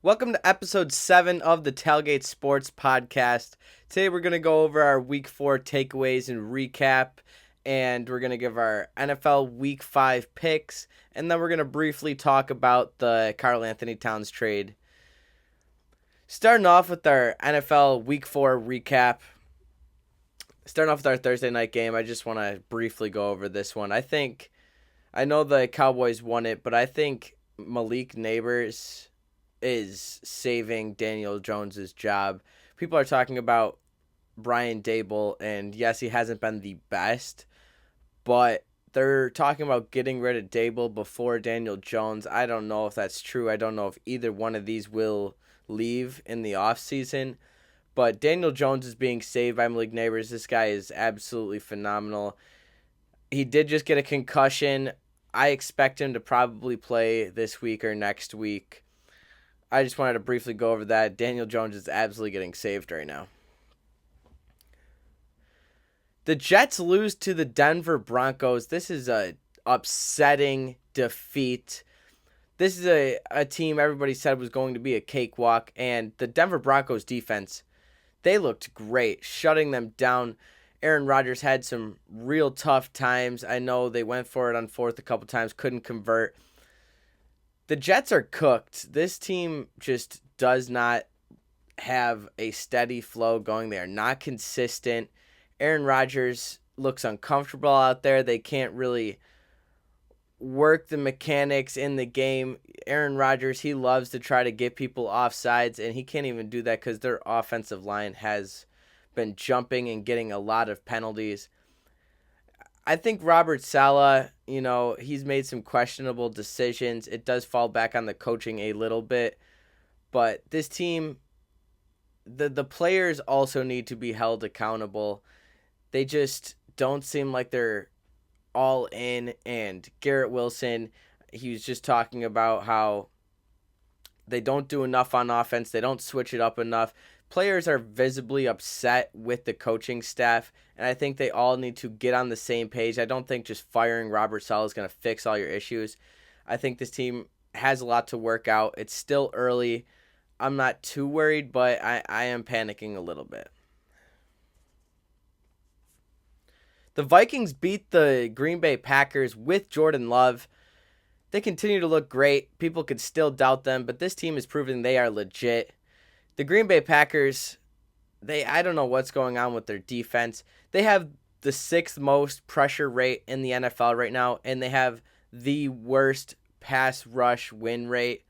Welcome to episode 7 of the Tailgate Sports Podcast. Today we're going to go over our Week 4 takeaways and recap, and we're going to give our NFL Week 5 picks, and then we're going to briefly talk about the Karl Anthony Towns trade. Starting off with our NFL Week 4 recap. Starting off with our Thursday night game, I just want to briefly go over this one. I know the Cowboys won it, but I think Malik Neighbors is saving Daniel Jones's job. People are talking about Brian Dable, and yes, he hasn't been the best, but they're talking about getting rid of Dable before Daniel Jones. I don't know if that's true. I don't know if either one of these will leave in the offseason, but Daniel Jones is being saved by Malik Neighbors. This guy is absolutely phenomenal. He did just get a concussion. I expect him to probably play this week or next week. I just wanted to briefly go over that. Daniel Jones is absolutely getting saved right now. The Jets lose to the Denver Broncos. This is a upsetting defeat. This is a team everybody said was going to be a cakewalk, and the Denver Broncos defense, they looked great, shutting them down. Aaron Rodgers had some real tough times. I know they went for it on fourth a couple times, couldn't convert. The Jets are cooked. This team just does not have a steady flow going. They are not consistent. Aaron Rodgers looks uncomfortable out there. They can't really work the mechanics in the game. Aaron Rodgers, he loves to try to get people off sides, and he can't even do that because their offensive line has been jumping and getting a lot of penalties. I think Robert Saleh, he's made some questionable decisions. It does fall back on the coaching a little bit. But this team, the players also need to be held accountable. They just don't seem like they're all in. And Garrett Wilson, he was just talking about how they don't do enough on offense. They don't switch it up enough. Players are visibly upset with the coaching staff, and I think they all need to get on the same page. I don't think just firing Robert Saleh is going to fix all your issues. I think this team has a lot to work out. It's still early. I'm not too worried, but I am panicking a little bit. The Vikings beat the Green Bay Packers with Jordan Love. They continue to look great. People could still doubt them, but this team is proving they are legit. The Green Bay Packers, I don't know what's going on with their defense. They have the 6th most pressure rate in the NFL right now, and they have the worst pass rush win rate.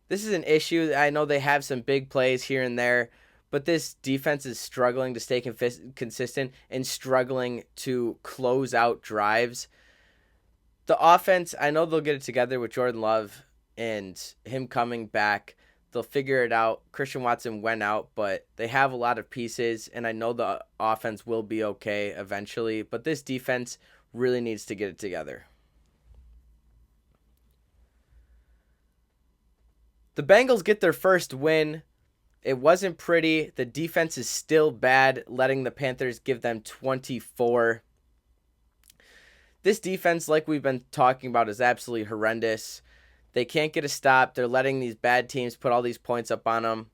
This is an issue. I know they have some big plays here and there, but this defense is struggling to stay consistent and struggling to close out drives. The offense, I know they'll get it together with Jordan Love and him coming back. They'll figure it out. Christian Watson went out, but they have a lot of pieces, and I know the offense will be okay eventually, but this defense really needs to get it together. The Bengals get their first win. It wasn't pretty. The defense is still bad, letting the Panthers give them 24. This defense, like we've been talking about, is absolutely horrendous. They can't get a stop. They're letting these bad teams put all these points up on them.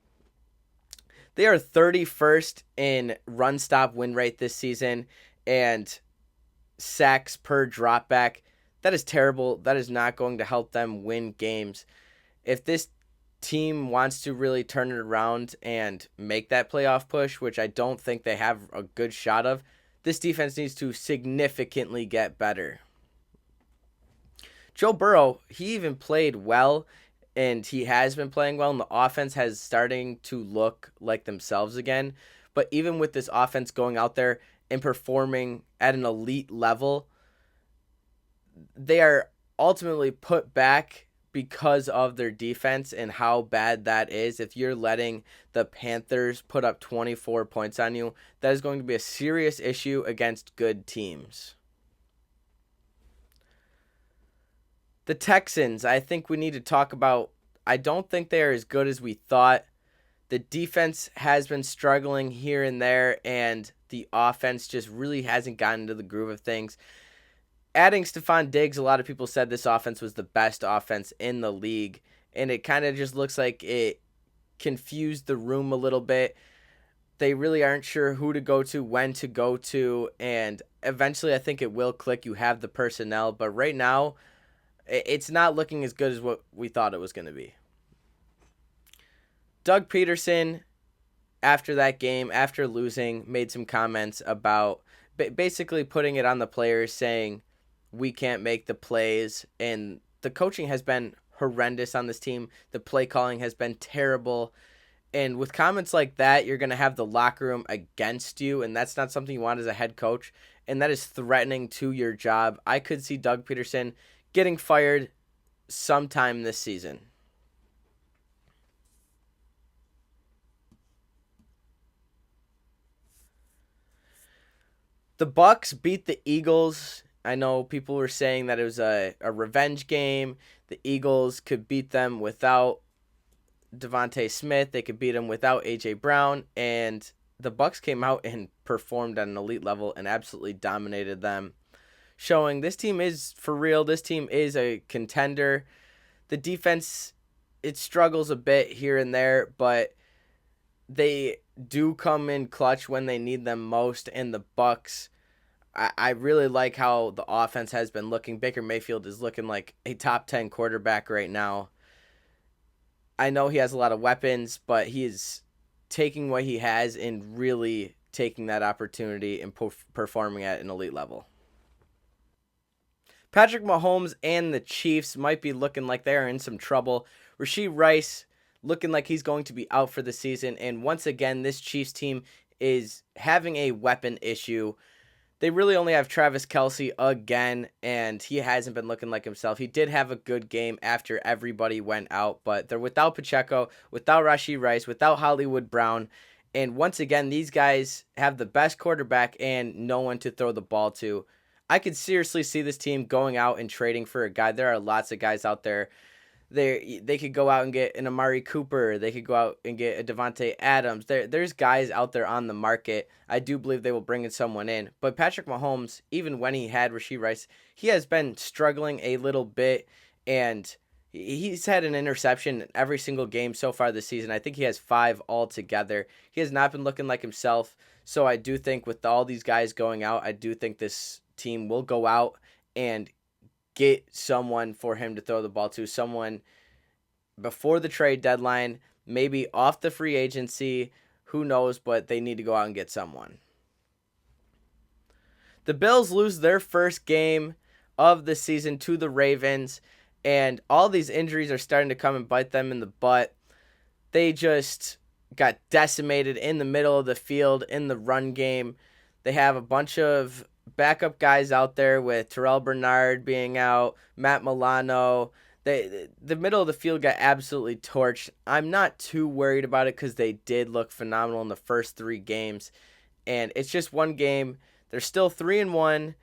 They are 31st in run stop win rate this season and sacks per dropback. That is terrible. That is not going to help them win games. If this team wants to really turn it around and make that playoff push, which I don't think they have a good shot of, this defense needs to significantly get better. Joe Burrow, he even played well, and he has been playing well, and the offense has starting to look like themselves again. But even with this offense going out there and performing at an elite level, they are ultimately put back because of their defense and how bad that is. If you're letting the Panthers put up 24 points on you, that is going to be a serious issue against good teams. The Texans, I think we need to talk about. I don't think they are as good as we thought. The defense has been struggling here and there, and the offense just really hasn't gotten into the groove of things. Adding Stephon Diggs, a lot of people said this offense was the best offense in the league, and it kind of just looks like it confused the room a little bit. They really aren't sure who to go to, when to go to, and eventually I think it will click. You have the personnel, but right now it's not looking as good as what we thought it was going to be. Doug Peterson, after that game, after losing, made some comments about basically putting it on the players, saying we can't make the plays, and the coaching has been horrendous on this team. The play calling has been terrible. And with comments like that, you're going to have the locker room against you, and that's not something you want as a head coach, and that is threatening to your job. I could see Doug Peterson getting fired sometime this season. The Bucks beat the Eagles. I know people were saying that it was a revenge game. The Eagles could beat them without Devontae Smith. They could beat them without A.J. Brown. And the Bucks came out and performed at an elite level and absolutely dominated them, showing this team is for real. This team is a contender. The defense, it struggles a bit here and there, but they do come in clutch when they need them most. And the Bucks, I really like how the offense has been looking. Baker Mayfield is looking like a top 10 quarterback right now. I know he has a lot of weapons, but he is taking what he has and really taking that opportunity and performing at an elite level. Patrick Mahomes and the Chiefs might be looking like they are in some trouble. Rashee Rice looking like he's going to be out for the season. And once again, this Chiefs team is having a weapon issue. They really only have Travis Kelce again, and he hasn't been looking like himself. He did have a good game after everybody went out, but they're without Pacheco, without Rashee Rice, without Hollywood Brown. And once again, these guys have the best quarterback and no one to throw the ball to. I could seriously see this team going out and trading for a guy. There are lots of guys out there. They could go out and get an Amari Cooper. They could go out and get a Devontae Adams. There's guys out there on the market. I do believe they will bring in someone in. But Patrick Mahomes, even when he had Rashee Rice, he has been struggling a little bit, and he's had an interception in every single game so far this season. I think he has 5 altogether. He has not been looking like himself. So I do think with all these guys going out, I do think this team will go out and get someone for him to throw the ball to, someone before the trade deadline, maybe off the free agency, who knows, but they need to go out and get someone. The Bills lose their first game of the season to the Ravens, and all these injuries are starting to come and bite them in the butt. They just got decimated in the middle of the field in the run game. They have a bunch of backup guys out there with Terrell Bernard being out, Matt Milano. The middle of the field got absolutely torched. I'm not too worried about it because they did look phenomenal in the first 3 games. And it's just one game. They're still 3-1.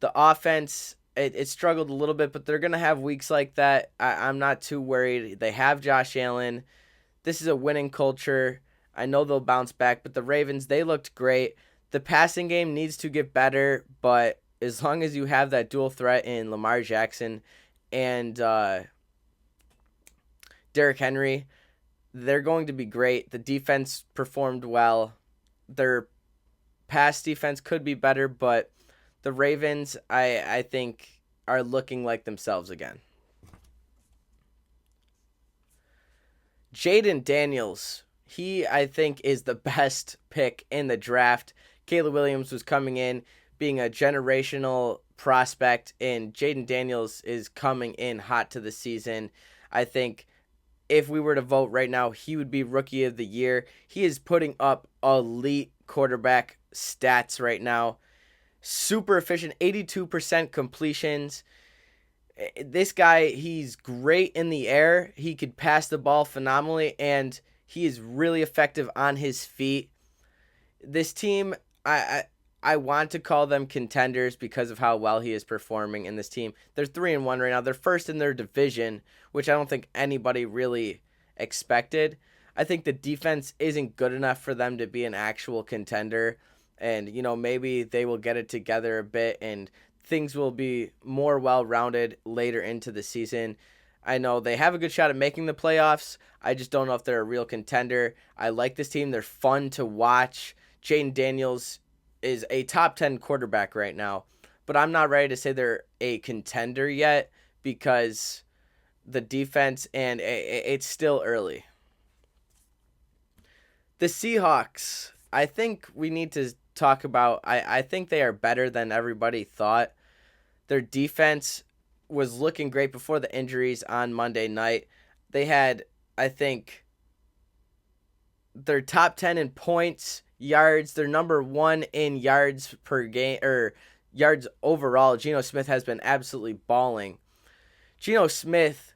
The offense, it struggled a little bit, but they're going to have weeks like that. I'm not too worried. They have Josh Allen. This is a winning culture. I know they'll bounce back, but the Ravens, they looked great. The passing game needs to get better, but as long as you have that dual threat in Lamar Jackson and Derrick Henry, they're going to be great. The defense performed well. Their pass defense could be better, but the Ravens, I think, are looking like themselves again. Jaden Daniels, he, I think, is the best pick in the draft. Caleb Williams was coming in, being a generational prospect, and Jaden Daniels is coming in hot to the season. I think if we were to vote right now, he would be Rookie of the Year. He is putting up elite quarterback stats right now. Super efficient, 82% completions. This guy, he's great in the air. He could pass the ball phenomenally, and he is really effective on his feet. This team, I want to call them contenders because of how well he is performing in this team. They're 3-1 right now. They're first in their division, which I don't think anybody really expected. I think the defense isn't good enough for them to be an actual contender. And, maybe they will get it together a bit and things will be more well-rounded later into the season. I know they have a good shot at making the playoffs. I just don't know if they're a real contender. I like this team. They're fun to watch. Jaden Daniels is a top 10 quarterback right now, but I'm not ready to say they're a contender yet because the defense and it's still early. The Seahawks, I think we need to talk about. I think they are better than everybody thought. Their defense was looking great before the injuries on Monday night. They had, I think, their top 10 in points, yards. They're number 1 in yards per game, or yards overall. Geno Smith has been absolutely balling. Geno Smith,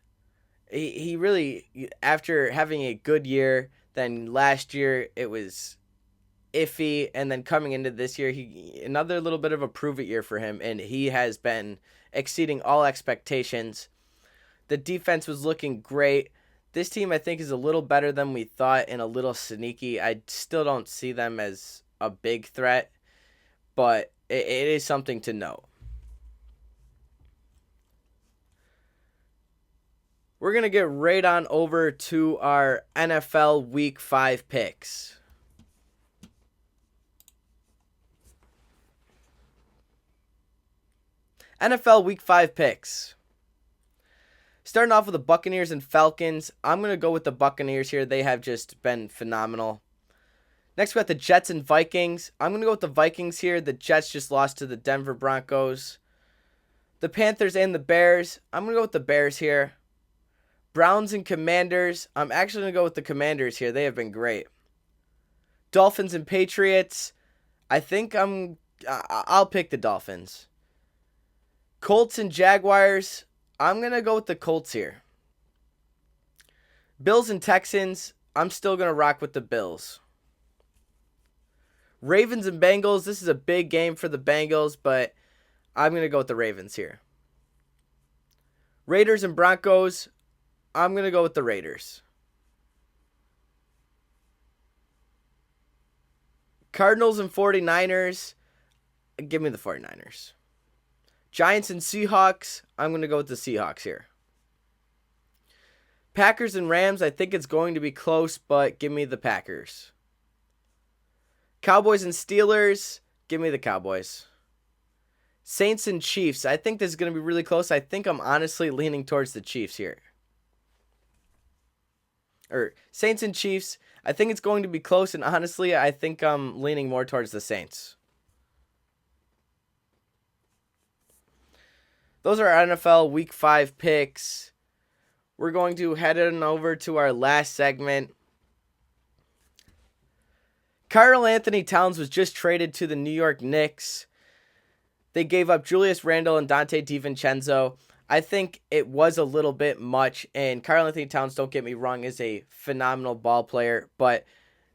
he really, after having a good year, then last year it was iffy, and then coming into this year, another little bit of a prove it year for him, and he has been exceeding all expectations. The defense was looking great. This team, I think, is a little better than we thought and a little sneaky. I still don't see them as a big threat, but it is something to note. We're going to get right on over to our NFL Week 5 picks. NFL Week 5 picks. Starting off with the Buccaneers and Falcons. I'm going to go with the Buccaneers here. They have just been phenomenal. Next, we got the Jets and Vikings. I'm going to go with the Vikings here. The Jets just lost to the Denver Broncos. The Panthers and the Bears. I'm going to go with the Bears here. Browns and Commanders. I'm actually going to go with the Commanders here. They have been great. Dolphins and Patriots. I think I'll pick the Dolphins. Colts and Jaguars. I'm going to go with the Colts here. Bills and Texans. I'm still going to rock with the Bills. Ravens and Bengals. This is a big game for the Bengals, but I'm going to go with the Ravens here. Raiders and Broncos. I'm going to go with the Raiders. Cardinals and 49ers. Give me the 49ers. Giants and Seahawks. I'm going to go with the Seahawks here. Packers and Rams. I think it's going to be close, but give me the Packers. Cowboys and Steelers. Give me the Cowboys. Saints and Chiefs. I think this is going to be really close. I think I'm honestly leaning towards the Chiefs here. Or Saints and Chiefs. I think it's going to be close, and honestly, I think I'm leaning more towards the Saints. Those are our NFL Week 5 picks. We're going to head on over to our last segment. Karl Anthony Towns was just traded to the New York Knicks. They gave up Julius Randle and Dante DiVincenzo. I think it was a little bit much, and Karl Anthony Towns, don't get me wrong, is a phenomenal ball player, but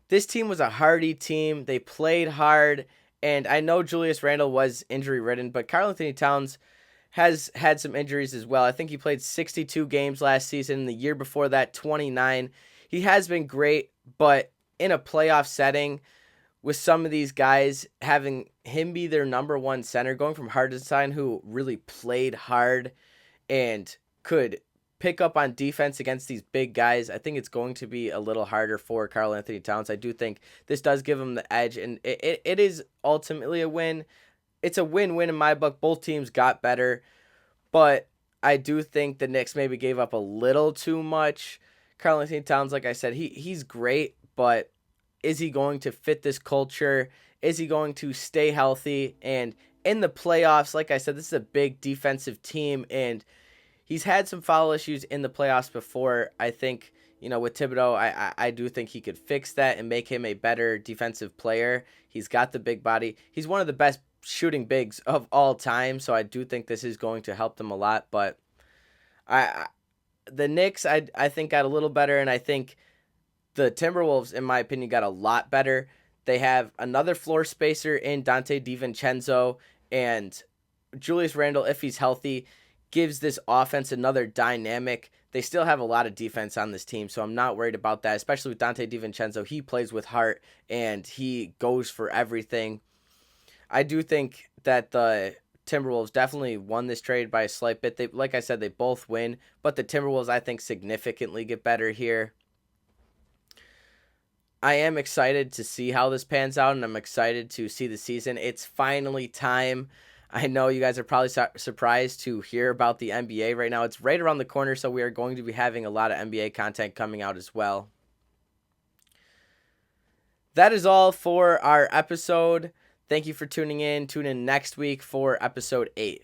this team was a hardy team. They played hard, and I know Julius Randle was injury-ridden, but Karl Anthony Towns has had some injuries as well. I think he played 62 games last season. The year before that, 29. He has been great, but in a playoff setting, with some of these guys, having him be their number one center, going from Hartenstein, who really played hard and could pick up on defense against these big guys, I think it's going to be a little harder for Karl Anthony Towns. I do think this does give him the edge, and it is ultimately a win. It's a win-win in my book. Both teams got better, but I do think the Knicks maybe gave up a little too much. Karl Anthony Towns, like I said, he's great, but is he going to fit this culture? Is he going to stay healthy? And in the playoffs, like I said, this is a big defensive team, and he's had some foul issues in the playoffs before. I think, with Thibodeau, I do think he could fix that and make him a better defensive player. He's got the big body. He's one of the best shooting bigs of all time, so I do think this is going to help them a lot. But the Knicks, I think, got a little better, and I think the Timberwolves, in my opinion, got a lot better. They have another floor spacer in Dante DiVincenzo, and Julius Randle, if he's healthy, gives this offense another dynamic. They still have a lot of defense on this team, so I'm not worried about that, especially with Dante DiVincenzo. He plays with heart, and he goes for everything. I do think that the Timberwolves definitely won this trade by a slight bit. They, like I said, they both win, but the Timberwolves, I think, significantly get better here. I am excited to see how this pans out, and I'm excited to see the season. It's finally time. I know you guys are probably surprised to hear about the NBA right now. It's right around the corner, so we are going to be having a lot of NBA content coming out as well. That is all for our episode. Thank you for tuning in. Tune in next week for episode 8.